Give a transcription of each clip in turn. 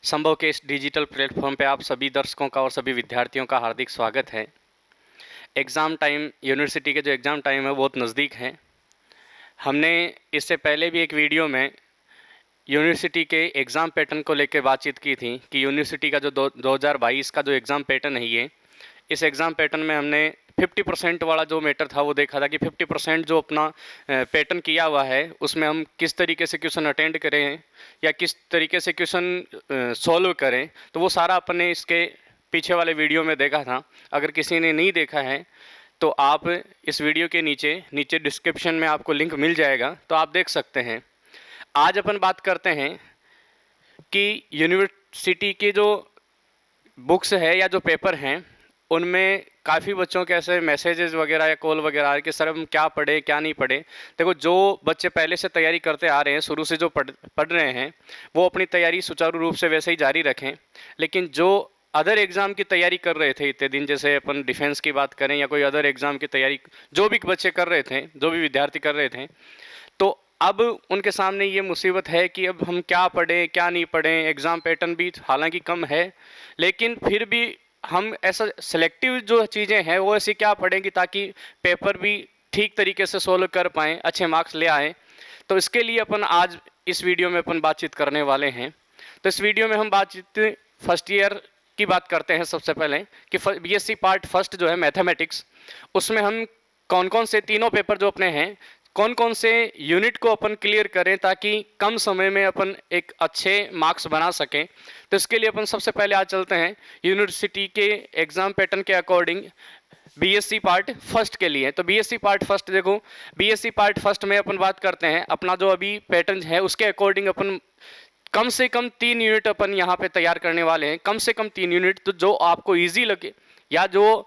संभव के इस डिजिटल प्लेटफॉर्म पे आप सभी दर्शकों का और सभी विद्यार्थियों का हार्दिक स्वागत है। एग्ज़ाम टाइम, यूनिवर्सिटी के जो एग्ज़ाम टाइम है बहुत नज़दीक है। हमने इससे पहले भी एक वीडियो में यूनिवर्सिटी के एग्ज़ाम पैटर्न को लेकर बातचीत की थी कि यूनिवर्सिटी का जो 2022 का जो एग्ज़ाम पैटर्न है इस एग्ज़ाम पैटर्न में हमने 50% वाला जो मैटर था वो देखा था कि 50% जो अपना पैटर्न किया हुआ है उसमें हम किस तरीके से क्वेश्चन अटेंड करें या किस तरीके से क्वेश्चन सॉल्व करें। तो वो सारा अपने इसके पीछे वाले वीडियो में देखा था। अगर किसी ने नहीं देखा है तो आप इस वीडियो के नीचे डिस्क्रिप्शन में आपको लिंक मिल जाएगा, तो आप देख सकते हैं। आज अपन बात करते हैं कि यूनिवर्सिटी की जो बुक्स है या जो पेपर हैं उनमें काफ़ी बच्चों के ऐसे मैसेजेस वगैरह या कॉल वगैरह आ रहे कि सर हम क्या पढ़े क्या नहीं पढ़े। देखो, जो बच्चे पहले से तैयारी करते आ रहे हैं, शुरू से जो पढ़ रहे हैं, वो अपनी तैयारी सुचारू रूप से वैसे ही जारी रखें। लेकिन जो अदर एग्ज़ाम की तैयारी कर रहे थे इतने दिन, जैसे अपन डिफेंस की बात करें या कोई अदर एग्ज़ाम की तैयारी जो भी बच्चे कर रहे थे, जो भी विद्यार्थी कर रहे थे, तो अब उनके सामने ये मुसीबत है कि अब हम क्या पढ़ें क्या नहीं पढ़ें। एग्ज़ाम पैटर्न भी हालांकि कम है, लेकिन फिर भी हम ऐसा सेलेक्टिव जो चीज़ें हैं वो ऐसी क्या पढ़ें कि ताकि पेपर भी ठीक तरीके से सोल्व कर पाएँ, अच्छे मार्क्स ले आएँ। तो इसके लिए अपन आज इस वीडियो में अपन बातचीत करने वाले हैं। तो इस वीडियो में हम बातचीत फर्स्ट ईयर की बात करते हैं। सबसे पहले कि बीएससी पार्ट फर्स्ट जो है मैथमेटिक्स, उसमें हम कौन कौन से तीनों पेपर जो अपने हैं, कौन कौन से यूनिट को अपन क्लियर करें ताकि कम समय में अपन एक अच्छे मार्क्स बना सकें। तो इसके लिए अपन सबसे पहले आज चलते हैं यूनिवर्सिटी के एग्ज़ाम पैटर्न के अकॉर्डिंग बीएससी पार्ट फर्स्ट के लिए। तो बीएससी पार्ट फर्स्ट देखो, बीएससी पार्ट फर्स्ट में अपन बात करते हैं अपना जो अभी पैटर्न है उसके अकॉर्डिंग अपन कम से कम 3 यूनिट अपन यहाँ पे तैयार करने वाले हैं। कम से कम 3 यूनिट, तो जो आपको ईजी लगे या जो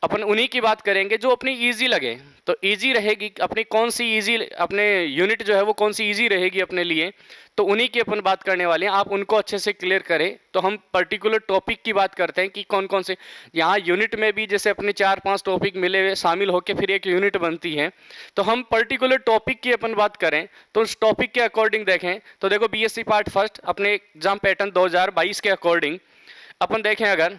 अपन उन्हीं की बात करेंगे जो अपनी इजी लगे। तो इजी रहेगी अपनी कौन सी इजी, अपने यूनिट जो है वो कौन सी इजी रहेगी अपने लिए, तो उन्हीं की अपन बात करने वाले हैं। आप उनको अच्छे से क्लियर करें। तो हम पर्टिकुलर टॉपिक की बात करते हैं कि कौन कौन से यहाँ यूनिट में भी जैसे अपने 4-5 टॉपिक मिले हुए शामिल होकर फिर एक यूनिट बनती है। तो हम पर्टिकुलर टॉपिक की अपन बात करें तो उस टॉपिक के अकॉर्डिंग देखें। तो देखो, बीएससी पार्ट फर्स्ट अपने एग्जाम पैटर्न 2022 के अकॉर्डिंग अपन देखें, अगर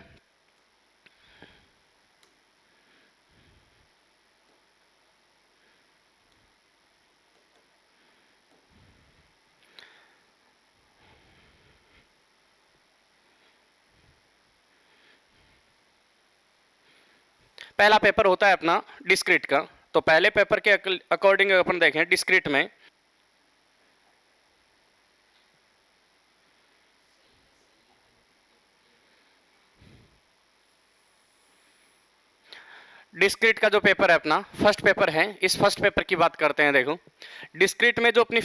पहला पेपर होता है अपना डिस्क्रीट का। तो पहले पेपर के अकॉर्डिंग अपन देखें डिस्क्रीट में, डिस्क्रीट का जो पेपर है अपना फर्स्ट पेपर है, इस फर्स्ट पेपर की बात करते हैं। देखो, डिस्क्रीट में जो अपनी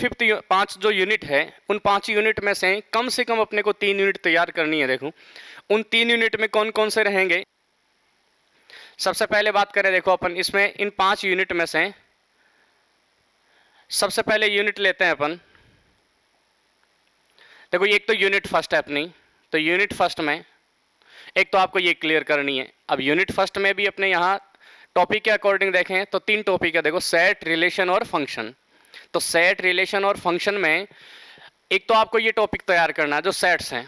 5 जो यूनिट है, उन 5 यूनिट में से कम अपने को 3 यूनिट तैयार करनी है। देखो, उन 3 यूनिट में कौन कौन से रहेंगे। सबसे पहले बात करें, देखो अपन इसमें इन 5 यूनिट में से सबसे पहले यूनिट लेते हैं अपन। देखो, एक तो यूनिट फर्स्ट है अपनी। तो यूनिट फर्स्ट में एक तो आपको ये क्लियर करनी है। अब यूनिट फर्स्ट में भी अपने यहाँ टॉपिक के अकॉर्डिंग देखें तो 3 टॉपिक है। देखो, सेट, रिलेशन और फंक्शन। तो सेट, रिलेशन और फंक्शन में एक तो आपको ये टॉपिक तैयार करना है जो सेट्स हैं।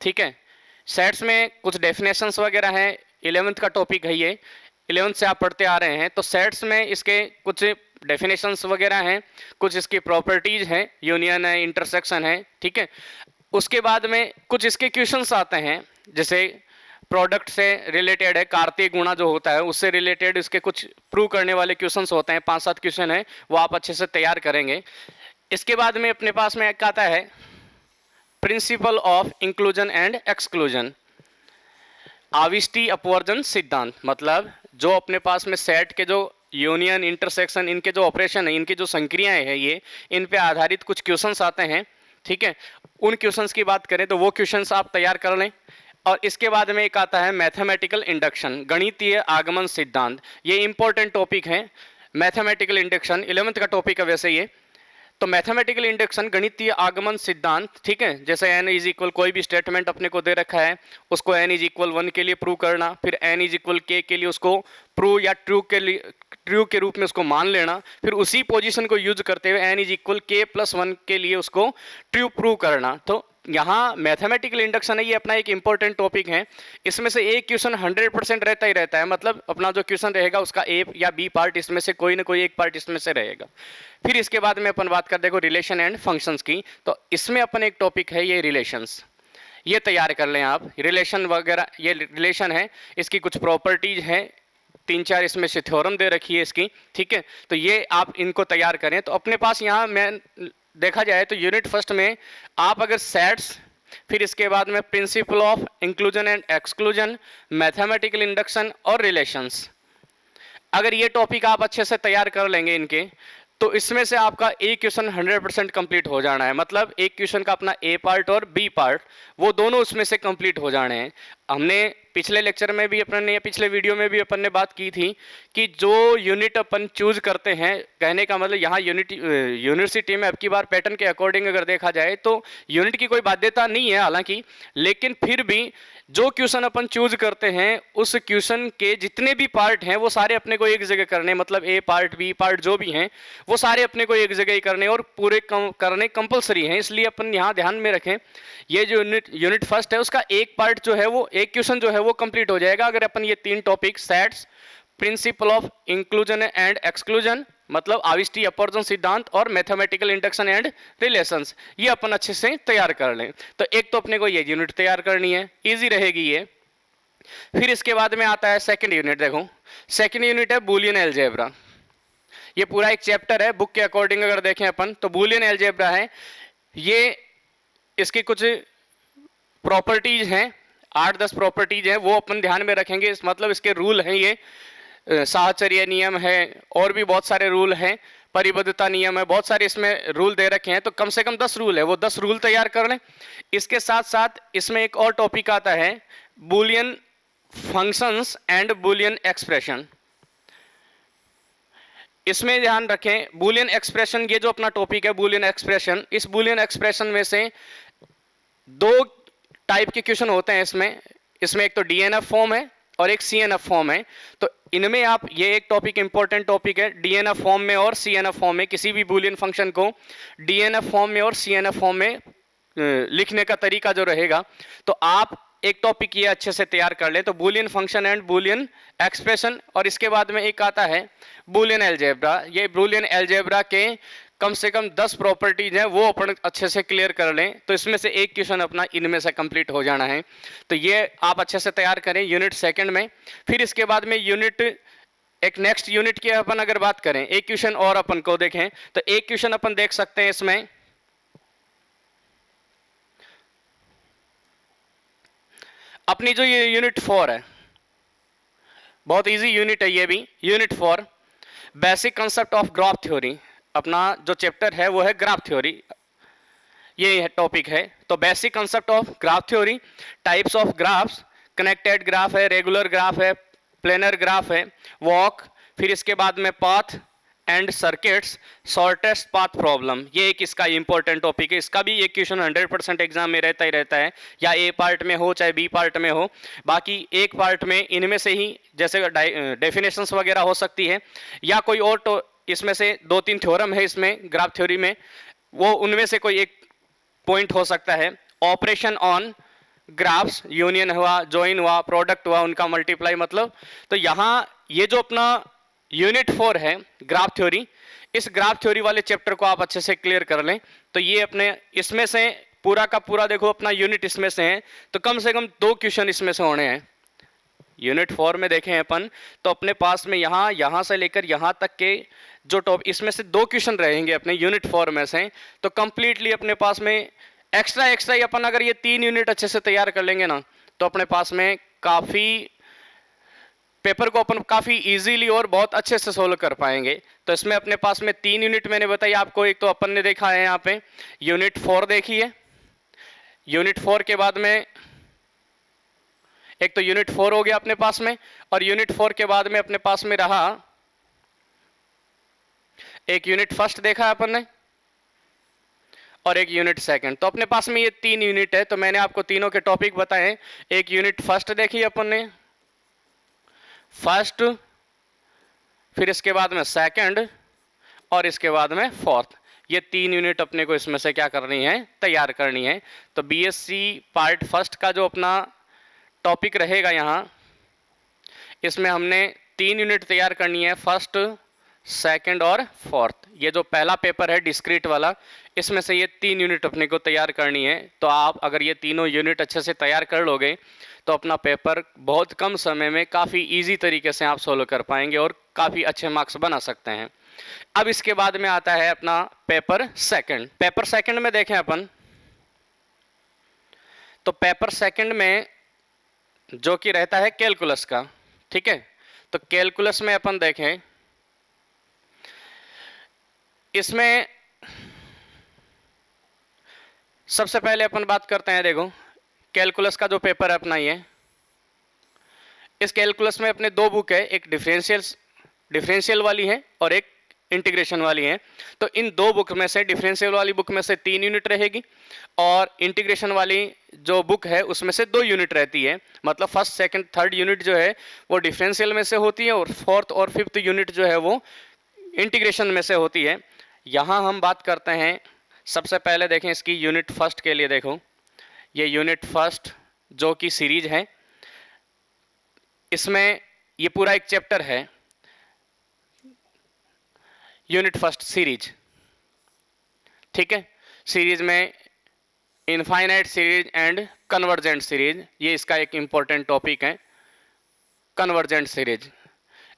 ठीक है, सेट्स में कुछ डेफिनेशंस वगैरह हैं। 11th का टॉपिक है ये, 11th से आप पढ़ते आ रहे हैं। तो सेट्स में इसके कुछ डेफिनेशंस वगैरह हैं, कुछ इसकी प्रॉपर्टीज हैं, यूनियन है, इंटरसेक्शन है। ठीक है, उसके बाद में कुछ इसके क्वेश्चंस आते हैं, जैसे प्रोडक्ट से रिलेटेड है, कार्तीय गुणा जो होता है उससे रिलेटेड इसके कुछ प्रूव करने वाले क्वेश्चंस होते हैं। 5-7 क्वेश्चन है, वो आप अच्छे से तैयार करेंगे। इसके बाद में अपने पास में एक आता है principle of inclusion and exclusion, आविष्टि अपवर्जन सिद्धांत। मतलब जो अपने पास में सेट के जो यूनियन, इंटरसेक्शन, इनके जो ऑपरेशन है, इनकी जो संक्रियाएं हैं, ये इन पे आधारित कुछ क्वेश्चंस आते हैं। ठीक है, उन क्वेश्चंस की बात करें तो वो क्वेश्चंस आप तैयार कर लें। और इसके बाद में एक आता है मैथमेटिकल इंडक्शन, गणितीय आगमन सिद्धांत। ये इंपॉर्टेंट टॉपिक है, मैथमेटिकल इंडक्शन 11th का टॉपिक है वैसे ये। तो मैथमेटिकल इंडक्शन, गणितीय आगमन सिद्धांत। ठीक है, जैसे n इज इक्वल, कोई भी स्टेटमेंट अपने को दे रखा है उसको n इज इक्वल 1 के लिए प्रूव करना, फिर n इज इक्वल k के लिए उसको प्रूव या ट्रू के रूप में उसको मान लेना, फिर उसी पोजीशन को यूज करते हुए n इज इक्वल k+1 के लिए उसको ट्रू प्रूव करना। तो यहाँ मैथमेटिकल इंडक्शन है, ये अपना एक इंपॉर्टेंट टॉपिक है। इसमें से एक क्वेश्चन 100% रहता ही रहता है, मतलब अपना जो क्वेश्चन रहेगा उसका ए या बी पार्ट इसमें से कोई ना कोई एक पार्ट इसमें से रहेगा। फिर इसके बाद में अपन बात कर देखो रिलेशन एंड फंक्शंस की, तो इसमें अपन एक टॉपिक है ये रिलेशंस, ये तैयार कर लें आप। रिलेशन वगैरह, ये रिलेशन है, इसकी कुछ प्रॉपर्टीज है, 3-4 इसमें से थ्योरम दे रखी है इसकी, ठीक है। तो ये आप इनको तैयार करें। तो अपने पास यहाँ मैं देखा जाए तो यूनिट फर्स्ट में आप अगर सेट्स, फिर इसके बाद में principal of inclusion and exclusion, mathematical induction और रिलेशंस, अगर ये टॉपिक आप अच्छे से तैयार कर लेंगे इनके, तो इसमें से आपका एक क्वेश्चन 100% कंप्लीट हो जाना है। मतलब एक क्वेश्चन का अपना ए पार्ट और बी पार्ट वो दोनों उसमें से कंप्लीट हो जाने हैं। हमने पिछले लेक्चर में भी अपन ने, या पिछले वीडियो में भी अपन ने बात की थी कि जो यूनिट अपन चूज करते हैं, कहने का मतलब यहाँ यूनिवर्सिटी में अब की बार पैटर्न के अकॉर्डिंग अगर देखा जाए तो यूनिट की कोई बाध्यता नहीं है हालांकि, लेकिन फिर भी जो क्वेश्चन अपन चूज करते हैं उस क्वेश्चन के जितने भी पार्ट हैं वो सारे अपने को एक जगह करने, मतलब ए पार्ट बी पार्ट जो भी हैं वो सारे अपने को एक जगह ही करने और पूरे करने कंपलसरी हैं। इसलिए अपन यहाँ ध्यान में रखें, ये जो यूनिट फर्स्ट है उसका एक पार्ट जो है वो, एक क्वेश्चन जो है वो कंप्लीट हो जाएगा अगर अपन ये 3 topic sets, principal of inclusion and exclusion मतलब आविष्टी अपवर्जन सिद्धांत और मैथमेटिकल इंडक्शन एंड रिलेशंस, ये अपन अच्छे से तैयार कर लें। तो एक तो अपने को ये यूनिट तैयार करनी है, इजी रहेगी ये। फिर इसके बाद में आता है सेकंड यूनिट। देखो सेकंड यूनिट है बूलियन अलजेब्रा। ये पूरा एक चैप्टर है, बुक के अकॉर्डिंग अगर देखें अपन तो बूलियन अलजेब्रा है। ये इसकी कुछ प्रॉपर्टीज हैं, 8-10 प्रॉपर्टीज हैं, वो अपन ध्यान में रखेंगे। इस मतलब इसके रूल हैं, ये साहचर्य नियम है और भी बहुत सारे रूल हैं, परिबद्धता नियम है, बहुत सारे इसमें रूल दे रखे हैं। तो कम से कम 10 रूल है, वो 10 रूल तैयार कर लें। इसके साथ साथ इसमें एक और टॉपिक आता है Boolean functions and Boolean expression. इसमें ध्यान रखें बूलियन एक्सप्रेशन, ये जो अपना टॉपिक है बूलियन एक्सप्रेशन, इस बूलियन एक्सप्रेशन में से 2 टाइप के क्वेश्चन होते हैं इसमें एक तो डीएनएफ फॉर्म है और एक सीएनएफ फॉर्म है। तो इनमें आप, ये एक टॉपिक इंपॉर्टेंट टॉपिक है, डीएनएफ फॉर्म में और सीएनएफ फॉर्म में किसी भी बूलियन फंक्शन को डीएनएफ फॉर्म में और सीएनएफ फॉर्म में लिखने का तरीका जो रहेगा, तो आप एक टॉपिक ये अच्छे से तैयार कर लें। तो Boolean function and Boolean expression, और इसके बाद में एक आता है बूलियन अलजेब्रा। ये बूलियन अलजेब्रा के कम से कम 10 प्रॉपर्टीज हैं, वो अपन अच्छे से क्लियर कर लें। तो इसमें से एक क्वेश्चन अपना इनमें से कंप्लीट हो जाना है। तो ये आप अच्छे से तैयार करें यूनिट सेकंड में। फिर इसके बाद में एक नेक्स्ट यूनिट की अपन अगर बात करें, एक क्वेश्चन और अपन को देखें तो एक क्वेश्चन अपन देख सकते हैं इसमें, अपनी जो ये यूनिट 4 है, बहुत इजी यूनिट है ये भी, unit 4 basic concept of graph theory. अपना जो चैप्टर है वो है ग्राफ थ्योरी, ये टॉपिक है। तो basic concept of graph theory, types of graphs, connected graph है, रेगुलर ग्राफ है, प्लेनर ग्राफ है, वॉक, फिर इसके बाद में path and circuits, shortest path problem, ये एक इसका इंपॉर्टेंट टॉपिक है। इसका भी एक क्वेश्चन 100% एग्जाम में रहता ही रहता है, या ए पार्ट में हो चाहे बी पार्ट में हो। बाकी एक पार्ट में इनमें से ही जैसे डेफिनेशंस वगैरह हो सकती है, या कोई और इसमें से 2-3 थ्योरम है इसमें ग्राफ थ्योरी में, वो उनमें से कोई एक पॉइंट हो सकता है। ऑपरेशन ऑन ग्राफ्स, यूनियन हुआ, ज्वाइन हुआ, प्रोडक्ट हुआ, उनका मल्टीप्लाई, मतलब तो यहाँ ये जो अपना यूनिट 4 है ग्राफ थ्योरी, इस ग्राफ थ्योरी वाले चैप्टर को आप अच्छे से क्लियर कर लें। तो ये अपने इसमें से पूरा का पूरा देखो अपना यूनिट इसमें से है, तो कम से कम 2 क्वेश्चन इसमें से होने हैं। यूनिट 4 में देखें अपन तो अपने पास में यहाँ से लेकर यहाँ तक के जो टॉप, इसमें से 2 क्वेश्चन रहेंगे अपने यूनिट 4 में से। तो कंप्लीटली अपने पास में एक्स्ट्रा ही अपन अगर ये 3 यूनिट अच्छे से तैयार कर लेंगे ना, तो अपने पास में काफ़ी पेपर को अपन काफ़ी इजीली और बहुत अच्छे से सोल्व कर पाएंगे। तो इसमें अपने पास में 3 यूनिट मैंने बताई आपको। एक तो अपन ने देखा है यहाँ पे यूनिट 4 देखी है, यूनिट 4 के बाद में एक तो यूनिट 4 हो गया अपने पास में, और यूनिट 4 के बाद में अपने पास में रहा एक यूनिट फर्स्ट देखा है अपन ने, और एक यूनिट सेकंड। तो अपने पास में ये 3 यूनिट है। तो मैंने आपको तीनों के टॉपिक बताए। एक यूनिट फर्स्ट देखी अपन ने, फर्स्ट, फिर इसके बाद में सेकंड, और इसके बाद में फोर्थ। ये 3 यूनिट अपने को इसमें से क्या करनी है, तैयार करनी है। तो बीएससी पार्ट फर्स्ट का जो अपना टॉपिक रहेगा यहाँ, इसमें हमने 3 यूनिट तैयार करनी है, फर्स्ट, सेकंड और फोर्थ। ये जो पहला पेपर है डिस्क्रीट वाला, इसमें से ये 3 यूनिट अपने को तैयार करनी है। तो आप अगर ये तीनों यूनिट अच्छे से तैयार कर लोगे तो अपना पेपर बहुत कम समय में काफ़ी इजी तरीके से आप सोल्व कर पाएंगे और काफ़ी अच्छे मार्क्स बना सकते हैं। अब इसके बाद में आता है अपना पेपर सेकंड। पेपर सेकंड में देखें अपन, तो पेपर सेकंड में जो कि रहता है कैलकुलस का, ठीक है। तो कैलकुलस में अपन देखें, इसमें सबसे पहले अपन बात करते हैं, देखो कैलकुलस का जो पेपर है अपना ये, इस कैलकुलस में अपने 2 बुक है, एक डिफरेंशियल वाली है और एक इंटीग्रेशन वाली है। तो इन 2 बुक में से डिफरेंशियल वाली बुक में से 3 यूनिट रहेगी और इंटीग्रेशन वाली जो बुक है उसमें से 2 यूनिट रहती है। मतलब फर्स्ट, सेकंड, थर्ड यूनिट जो है वो डिफरेंशियल में से होती है और फोर्थ और फिफ्थ यूनिट जो है वो इंटीग्रेशन में से होती है। यहाँ हम बात करते हैं, सबसे पहले देखें इसकी यूनिट फर्स्ट के लिए। देखो ये यूनिट फर्स्ट जो कि सीरीज है, इसमें ये पूरा एक चैप्टर है, यूनिट फर्स्ट सीरीज, ठीक है। सीरीज में infinite series and convergent series, ये इसका एक इंपॉर्टेंट टॉपिक है। Convergent series,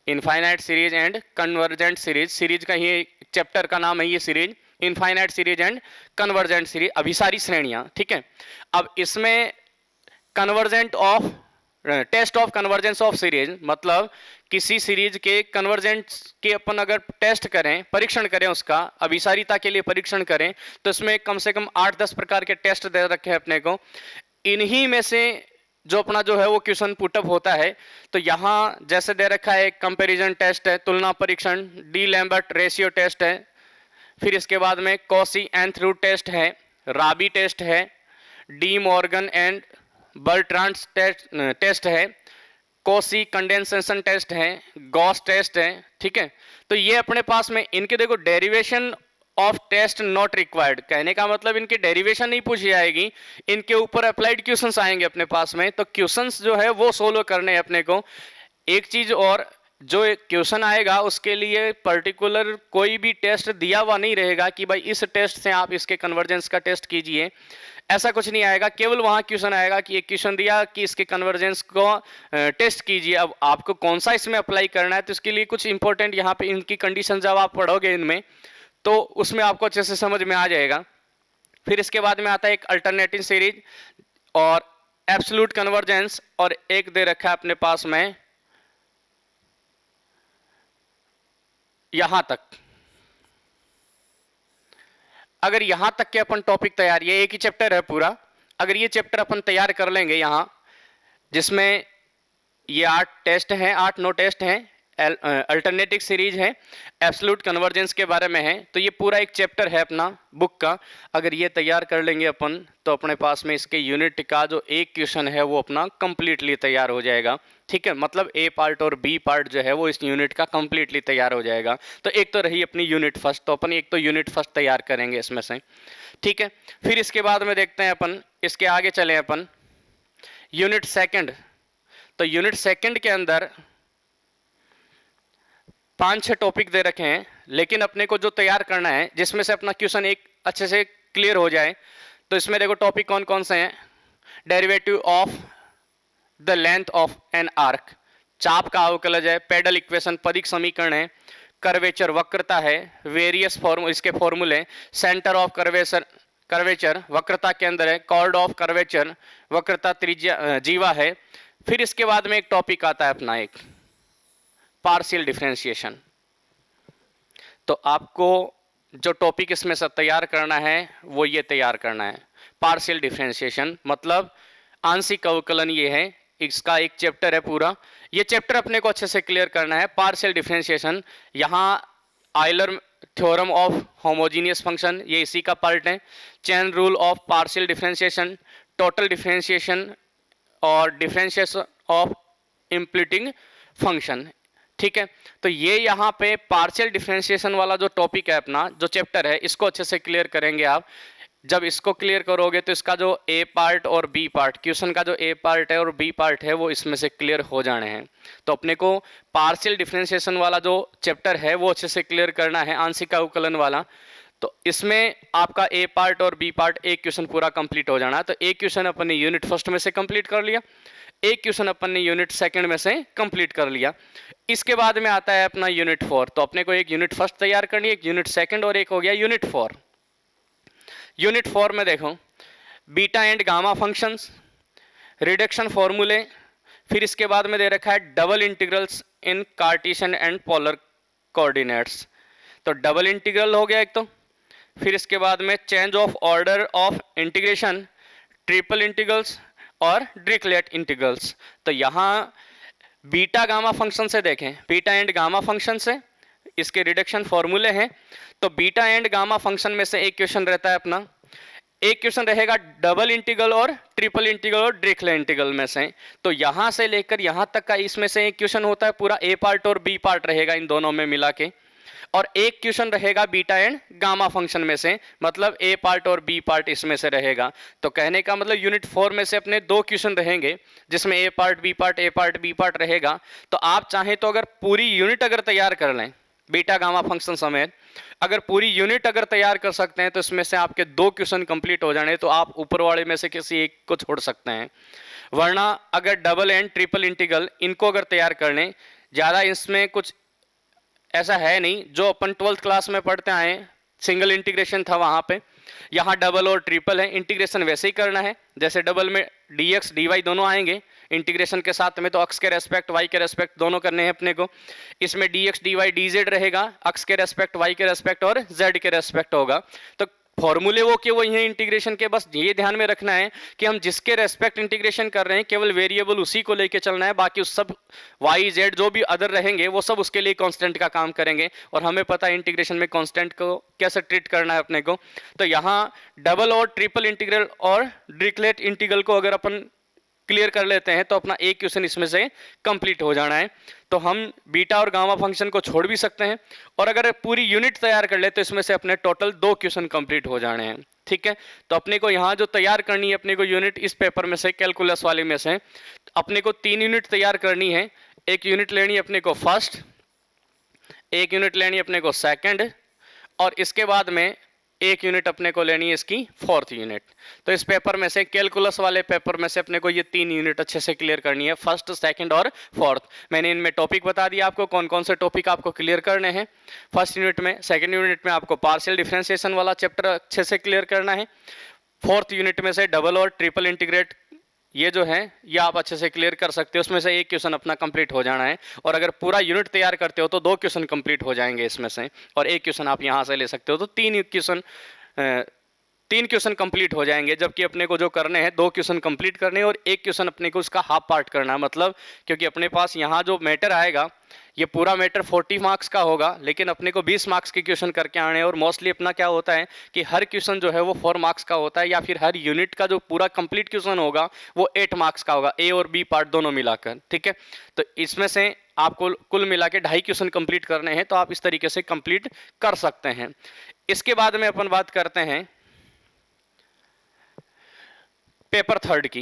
infinite series and convergent series, series का ही चैप्टर का नाम है ये series, infinite series and convergent series, अभिसारी श्रेणियां, ठीक है। अब इसमें convergent of test of convergence of series, मतलब किसी सीरीज के कन्वर्जेंस के अपन अगर टेस्ट करें, परीक्षण करें, उसका अभिसारिता के लिए परीक्षण करें, तो इसमें कम से कम 8-10 प्रकार के टेस्ट दे रखे हैं अपने को। इन्हीं में से जो अपना जो है वो क्वेश्चन पुटअप होता है। तो यहाँ जैसे दे रखा है, कंपैरिजन टेस्ट है, तुलना परीक्षण, डी लैम्बर्ट रेशियो टेस्ट है, फिर इसके बाद में कॉसी एंथ्रू टेस्ट है, राबी टेस्ट है, De Morgan and Bertrand test है, कॉसी कंडेंसेशन टेस्ट है, गॉस टेस्ट है, ठीक है। तो ये अपने पास में इनके देखो derivation of test not required, कहने का मतलब इनकी डेरिवेशन नहीं पूछी जाएगी, इनके ऊपर अप्लाइड क्वेश्चंस आएंगे अपने पास में। तो क्वेश्चंस जो है वो सोल्व करने अपने को। एक चीज और, जो क्वेश्चन आएगा उसके लिए पर्टिकुलर कोई भी टेस्ट दिया हुआ नहीं रहेगा कि भाई इस टेस्ट से आप इसके कन्वर्जेंस का टेस्ट कीजिए, ऐसा कुछ नहीं आएगा। केवल वहां क्वेश्चन आएगा कि एक क्वेश्चन दिया कि इसके कन्वर्जेंस को टेस्ट कीजिए। अब आपको कौन सा इसमें अप्लाई करना है, तो इसके लिए कुछ इंपॉर्टेंट यहाँ पे इनकी कंडीशन जब आप पढ़ोगे इनमें, तो उसमें आपको अच्छे से समझ में आ जाएगा। फिर इसके बाद में आता है एक अल्टरनेटिव सीरीज और एब्सोल्यूट कन्वर्जेंस, और एक दे रखा है अपने पास में यहां तक। अगर यहां तक के अपन टॉपिक तैयार, ये एक ही चैप्टर है पूरा, अगर ये चैप्टर अपन तैयार कर लेंगे यहां, जिसमें ये 8 टेस्ट हैं, 8-9 टेस्ट हैं, अल्टरनेटिव सीरीज है, एब्सोल्यूट कन्वर्जेंस के बारे में है, तो ये पूरा एक चैप्टर है अपना बुक का। अगर ये तैयार कर लेंगे अपन, तो अपने पास में इसके यूनिट का जो एक क्वेश्चन है वो अपना कंप्लीटली तैयार हो जाएगा, ठीक है। मतलब ए पार्ट और बी पार्ट जो है वो इस यूनिट का कंप्लीटली तैयार हो जाएगा। तो एक तो रही अपनी यूनिट फर्स्ट, तो अपन एक तो यूनिट फर्स्ट तैयार करेंगे इसमें से, ठीक है। फिर इसके बाद में देखते हैं अपन, इसके आगे चले अपन यूनिट सेकंड। तो यूनिट सेकंड के अंदर 5-6 टॉपिक दे रखे हैं, लेकिन अपने को जो तैयार करना है जिसमें से अपना क्वेश्चन एक अच्छे से क्लियर हो जाए, तो इसमें देखो टॉपिक कौन कौन से हैं। Derivative of the length of an arc, चाप का अवकलज है, पेडल इक्वेशन पदिक समीकरण है, कर्वेचर वक्रता है, वेरियस इसके फॉर्मूले, सेंटर ऑफ कर्वेचर वक्रता के अंदर है, कॉर्ड ऑफ कर्वेचर वक्रता त्रिज्या जीवा है। फिर इसके बाद में एक टॉपिक आता है अपना एक पार्शियल डिफरेंशिएशन। तो आपको जो टॉपिक इसमें से तैयार करना है वो ये तैयार करना है, पार्शियल डिफरेंशिएशन मतलब आंशिक अवकलन। ये है, इसका एक चैप्टर है पूरा, ये चैप्टर अपने को अच्छे से क्लियर करना है। पार्शियल डिफरेंशिएशन, यहाँ Euler theorem of homogeneous function, ये इसी का पार्ट है। Chain rule of partial differentiation, total differentiation और डिफरेंशिएशन ऑफ इम्प्लीटिंग फंक्शन, ठीक है, तो ये यहाँ पे पार्शियल डिफरेंशिएशन वाला जो टॉपिक है अपना, जो चैप्टर है, इसको अच्छे से क्लियर करेंगे आप। जब इसको क्लियर करोगे तो इसका जो ए पार्ट और बी पार्ट, क्वेश्चन का जो ए पार्ट है और बी पार्ट है वो इसमें से क्लियर हो जाने हैं। तो अपने को पार्शियल डिफरेंशिएशन वाला जो चैप्टर है वो अच्छे से क्लियर करना है, आंशिक अवकलन वाला। तो इसमें आपका ए पार्ट और बी पार्ट एक क्वेश्चन पूरा कंप्लीट हो जाना है। तो एक क्वेश्चन अपन ने यूनिट फर्स्ट में से कंप्लीट कर लिया, एक क्वेश्चन अपन ने यूनिट सेकंड में से कंप्लीट कर लिया। इसके बाद में आता है अपना यूनिट 4। तो अपने को एक यूनिट फर्स्ट तैयार करनी है, एक यूनिट सेकंड और एक हो गया यूनिट 4। यूनिट 4 में देखो beta and gamma functions, reduction फॉर्मूले, फिर इसके बाद में दे रखा है double integrals in Cartesian and polar coordinates. तो डबल इंटीग्रल हो गया एक, तो फिर इसके बाद में change of order of integration, triple integrals और डिरिचलेट इंटीग्रल्स। तो यहाँ बीटा गामा फंक्शन से देखें, बीटा एंड गामा फंक्शन से इसके रिडक्शन फॉर्मूले हैं। तो बीटा एंड गामा फंक्शन में से एक क्वेश्चन रहता है अपना, एक क्वेश्चन रहेगा डबल इंटीग्रल और ट्रिपल इंटीग्रल और डिरिचलेट इंटीग्रल में से। तो यहां से लेकर यहां तक का इसमें से एक क्वेश्चन होता है, पूरा ए पार्ट और बी पार्ट रहेगा इन दोनों में मिला के, और एक क्वेश्चन रहेगा बीटा एंड गामा फंक्शन में से, मतलब ए पार्ट और बी पार्ट इसमें से रहेगा। तो कहने का मतलब यूनिट 4 में से अपने दो क्वेश्चन रहेंगे जिसमें ए पार्ट बी पार्ट, ए पार्ट बी पार्ट रहेगा। तो आप चाहें तो अगर पूरी यूनिट अगर तैयार कर लें बीटा गामा फंक्शन समेत, अगर पूरी यूनिट अगर तैयार कर सकते हैं तो इसमें से आपके दो क्वेश्चन कंप्लीट हो जाने, तो आप ऊपर वाले में से किसी एक को छोड़ सकते हैं। वरना अगर डबल एंड ट्रिपल इंटीग्रल इनको अगर तैयार कर लें, ज़्यादा इसमें कुछ ऐसा है नहीं, जो अपन 12th क्लास में पढ़ते आए सिंगल इंटीग्रेशन था वहाँ पे, यहाँ डबल और ट्रिपल है। इंटीग्रेशन वैसे ही करना है जैसे डबल में dx dy दोनों आएंगे इंटीग्रेशन के साथ में, तो अक्स के रेस्पेक्ट y के रेस्पेक्ट दोनों करने हैं अपने को। इसमें dx dy dz रहेगा, अक्स के रेस्पेक्ट y के रेस्पेक्ट और z के रेस्पेक्ट होगा। तो फॉर्मूले वो कि वही है इंटीग्रेशन के, बस ये ध्यान में रखना है कि हम जिसके रेस्पेक्ट इंटीग्रेशन कर रहे हैं केवल वेरिएबल उसी को लेके चलना है, बाकी उस सब y z जो भी अदर रहेंगे वो सब उसके लिए कांस्टेंट का काम करेंगे। और हमें पता है इंटीग्रेशन में कांस्टेंट को कैसे ट्रीट करना है अपने को। तो यहाँ डबल और ट्रिपल इंटीग्रल और डिरिचलेट इंटीग्रल को अगर अपन क्लियर कर लेते हैं तो अपना एक क्वेश्चन इसमें से कंप्लीट हो जाना है। तो हम बीटा और गामा फंक्शन को छोड़ भी सकते हैं, और अगर पूरी यूनिट तैयार कर ले तो इसमें से अपने टोटल दो क्वेश्चन कंप्लीट हो जाने हैं। ठीक है, तो अपने को यहाँ जो तैयार करनी है अपने को यूनिट इस पेपर में से, कैलकुलस वाले में से अपने को 3 यूनिट तैयार करनी है। एक यूनिट लेनी है अपने को फर्स्ट, एक यूनिट लेनी है अपने को सेकेंड, और इसके बाद में एक यूनिट अपने को लेनी है इसकी 4th यूनिट। तो इस पेपर में से, कैलकुलस वाले पेपर में से अपने को ये 3 यूनिट अच्छे से क्लियर करनी है, फर्स्ट, सेकंड और 4th। मैंने इनमें टॉपिक बता दिया आपको कौन कौन से टॉपिक आपको क्लियर करने हैं फर्स्ट यूनिट में। सेकंड यूनिट में आपको पार्शियल डिफरेंशिएशन वाला चैप्टर अच्छे से क्लियर करना है। 4th यूनिट में से डबल और ट्रिपल इंटीग्रेट ये जो है ये आप अच्छे से क्लियर कर सकते हो, उसमें से एक क्वेश्चन अपना कंप्लीट हो जाना है। और अगर पूरा यूनिट तैयार करते हो तो 2 क्वेश्चन कंप्लीट हो जाएंगे इसमें से, और एक क्वेश्चन आप यहाँ से ले सकते हो, तो 3 क्वेश्चन कंप्लीट हो जाएंगे। जबकि अपने को जो करने हैं 2 क्वेश्चन कंप्लीट करने हैं और एक क्वेश्चन अपने को उसका हाफ पार्ट करना है। मतलब क्योंकि अपने पास यहाँ जो मैटर आएगा ये पूरा मैटर 40 मार्क्स का होगा, लेकिन अपने को 20 मार्क्स के क्वेश्चन करके आने हैं। और मोस्टली अपना क्या होता है कि हर क्वेश्चन जो है वो 4 मार्क्स का होता है, या फिर हर यूनिट का जो पूरा कंप्लीट क्वेश्चन होगा वो 8 मार्क्स का होगा, ए और बी पार्ट दोनों मिलाकर। ठीक है, तो इसमें से आपको कुल मिला के 2.5 क्वेश्चन कंप्लीट करने हैं, तो आप इस तरीके से कंप्लीट कर सकते हैं। इसके बाद में अपन बात करते हैं पेपर थर्ड की।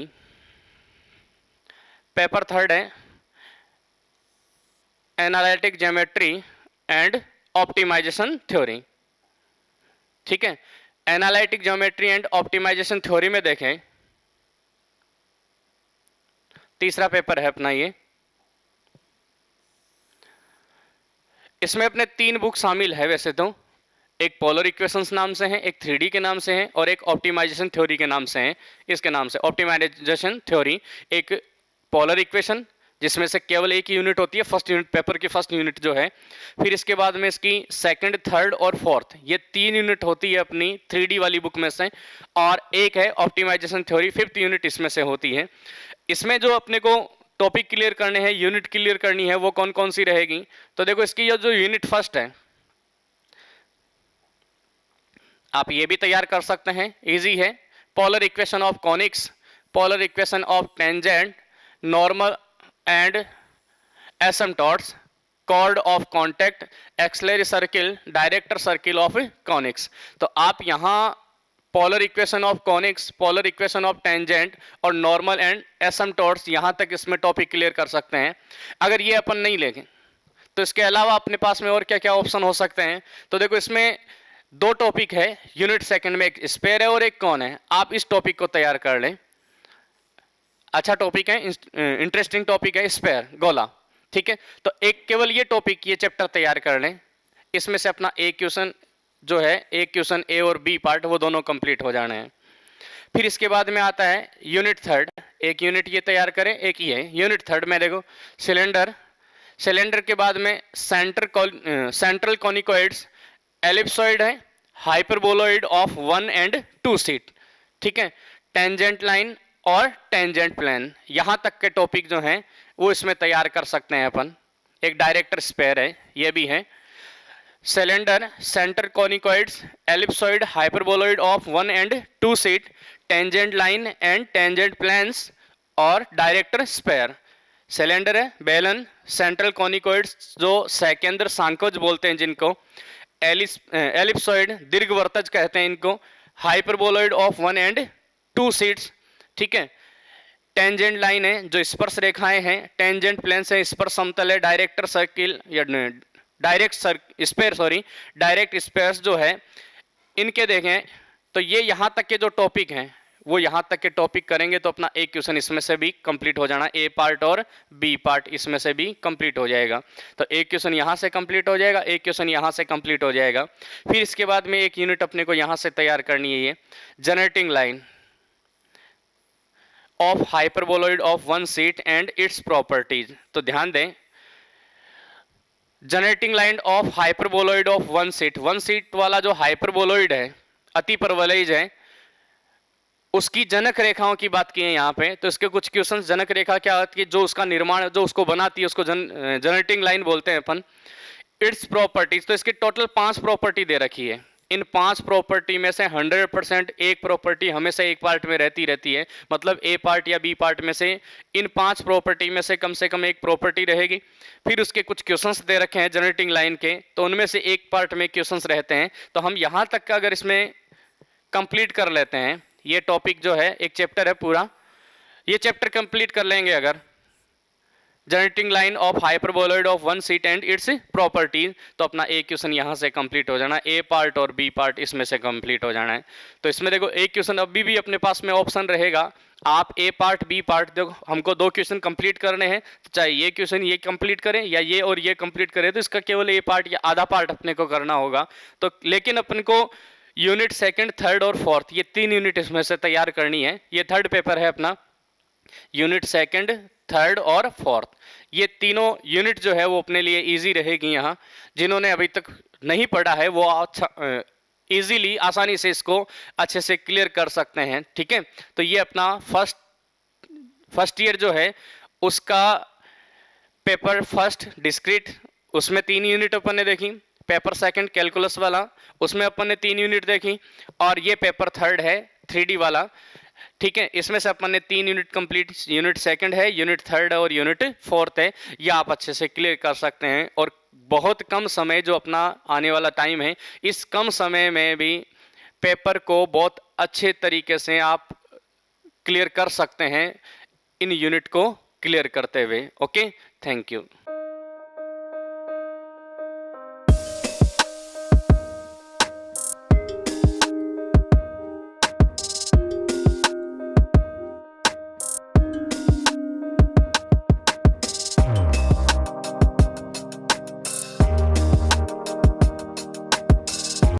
पेपर थर्ड है analytic geometry and optimisation theory. ठीक है, analytic geometry and optimisation theory में देखें, तीसरा पेपर है अपना ये। इसमें अपने 3 बुक शामिल है वैसे तो, एक पोलर इक्वेशंस नाम से है, एक 3D के नाम से है, और एक ऑप्टिमाइजेशन थ्योरी के नाम से है। इसके नाम से ऑप्टिमाइजेशन थ्योरी, एक पोलर इक्वेशन जिसमें से केवल एक ही यूनिट होती है, फर्स्ट यूनिट, पेपर की फर्स्ट यूनिट जो है। फिर इसके बाद में इसकी सेकंड, थर्ड और फोर्थ, ये 3 यूनिट होती है अपनी 3D वाली बुक में से, और एक है ऑप्टिमाइजेशन थ्योरी, 5th यूनिट इसमें से होती है। इसमें जो अपने को टॉपिक क्लियर करने हैं, यूनिट क्लियर करनी है, वो कौन कौन सी रहेगी। तो देखो इसकी जो यूनिट फर्स्ट है आप ये भी तैयार कर सकते हैं, इजी है। Polar equation of conics, polar equation of tangent, normal and asymptotes, chord of contact, auxiliary circle, director circle of conics. तो आप यहाँ polar equation of conics, polar equation of tangent और नॉर्मल एंड एसिम्पटोट्स यहाँ तक इसमें topic clear कर सकते हैं। अगर ये अपन नहीं लेंगे तो इसके अलावा अपने पास में और क्या क्या ऑप्शन हो सकते हैं। तो देखो इसमें दो टॉपिक है यूनिट सेकंड में, एक स्पेयर है और एक कौन है। आप इस टॉपिक को तैयार कर लें, अच्छा टॉपिक है, इंटरेस्टिंग टॉपिक है स्पेयर गोला, ठीक है। तो एक केवल ये टॉपिक, ये चैप्टर तैयार कर लें, इसमें से अपना एक क्वेश्चन जो है, एक क्वेश्चन ए और बी पार्ट वो दोनों कंप्लीट हो जाने हैं। फिर इसके बाद में आता है यूनिट थर्ड, एक यूनिट ये तैयार करें, एक ये यूनिट थर्ड में देखो सिलेंडर, सिलेंडर के बाद में सेंट्रल कॉनिकॉइड्स, एलिप्सॉइड है, हाइपरबोलॉइड ऑफ 1 एंड 2 सीट, ठीक है, टेंजेंट लाइन और टेंजेंट प्लेन, यहां तक के टॉपिक जो हैं वो इसमें तैयार कर सकते हैं अपन। एक डायरेक्टर स्पेयर है, ये भी है, cylinder, centre conicoids, ellipsoid, hyperboloid of 1 and 2 sheet, tangent line and tangent planes और डायरेक्टर स्पेयर। सिलेंडर है, बेलन, सेंट्रल कॉनिकॉइड्स जो सेकेंद्र सांकोज बोलते हैं जिनको, एलिप्सॉइड दीर्घवर्तज कहते हैं इनको, हाइपरबोलॉइड ऑफ 1 एंड 2 सीट्स, ठीक है, टेंजेंट लाइन है जो स्पर्श रेखाएं हैं, टेंजेंट प्लेन से स्पर्श समतल है, डायरेक्टर सर्किल या direct sphere, sorry direct spheres जो है इनके देखें। तो ये यहाँ तक के जो टॉपिक हैं वो यहाँ तक के टॉपिक करेंगे तो अपना एक क्वेश्चन इसमें से भी कंप्लीट हो जाना, ए पार्ट और बी पार्ट इसमें से भी कंप्लीट हो जाएगा। तो एक क्वेश्चन यहाँ से कंप्लीट हो जाएगा, एक क्वेश्चन यहाँ से कंप्लीट हो जाएगा। फिर इसके बाद में एक यूनिट अपने को यहाँ से तैयार करनी है, ये generating line of hyperboloid of 1 seat and its properties. तो ध्यान दें, generating line of hyperboloid of 1 seat, 1 seat वाला जो हाइपरबोलॉइड है, अति परवलयज है, उसकी जनक रेखाओं की बात की है यहाँ पे। तो इसके कुछ क्वेश्चंस, जनक रेखा क्या होती है, जो उसका निर्माण, जो उसको बनाती है, उसको जनरेटिंग लाइन बोलते हैं अपन। इट्स प्रॉपर्टीज, तो इसकी टोटल 5 प्रॉपर्टी दे रखी है। इन 5 प्रॉपर्टी में से 100% एक प्रॉपर्टी हमेशा एक पार्ट में रहती है, मतलब ए पार्ट या बी पार्ट में से इन 5 प्रॉपर्टी में से कम एक प्रॉपर्टी रहेगी। फिर उसके कुछ क्वेश्चंस दे रखे हैं जनरेटिंग लाइन के, तो उनमें से एक पार्ट में क्वेश्चंस रहते हैं। तो हम यहाँ तक का अगर इसमें कंप्लीट कर लेते हैं, ये टॉपिक जो है एक चैप्टर है पूरा, ये चैप्टर कंप्लीट कर लेंगे अगर, generating line of hyperboloid of 1 seat and its properties, तो अपना एक क्वेश्चन यहाँ से कंप्लीट हो जाना, ए पार्ट और बी पार्ट इसमें से कंप्लीट हो जाना है। तो इसमें देखो एक क्वेश्चन अभी भी अपने पास में ऑप्शन रहेगा, आप ए पार्ट बी पार्ट, देखो हमको 2 क्वेश्चन कंप्लीट करने हैं, तो चाहे ये क्वेश्चन ये कंप्लीट करें या ये और ये कंप्लीट करें, तो इसका केवल ए पार्ट या आधा पार्ट अपने को करना होगा। तो लेकिन अपन को यूनिट सेकंड, थर्ड और फोर्थ, ये 3 यूनिट इसमें से तैयार करनी है। ये थर्ड पेपर है अपना, यूनिट सेकंड, थर्ड और फोर्थ, ये तीनों यूनिट जो है वो अपने लिए इजी रहेगी। यहाँ जिन्होंने अभी तक नहीं पढ़ा है वो अच्छा इजीली, आसानी से इसको अच्छे से क्लियर कर सकते हैं, ठीक है। तो ये अपना फर्स्ट ईयर जो है उसका पेपर फर्स्ट डिस्क्रीट, उसमें 3 यूनिट अपन ने देखी, पेपर सेकंड कैलकुलस वाला, उसमें अपन ने 3 यूनिट देखी, और ये पेपर थर्ड है 3D वाला, ठीक है। इसमें से अपन ने 3 यूनिट कंप्लीट, यूनिट सेकंड है, यूनिट थर्ड है और यूनिट फोर्थ है, ये आप अच्छे से क्लियर कर सकते हैं। और बहुत कम समय जो अपना आने वाला टाइम है, इस कम समय में भी पेपर को बहुत अच्छे तरीके से आप क्लियर कर सकते हैं इन यूनिट को क्लियर करते हुए। Okay, thank you.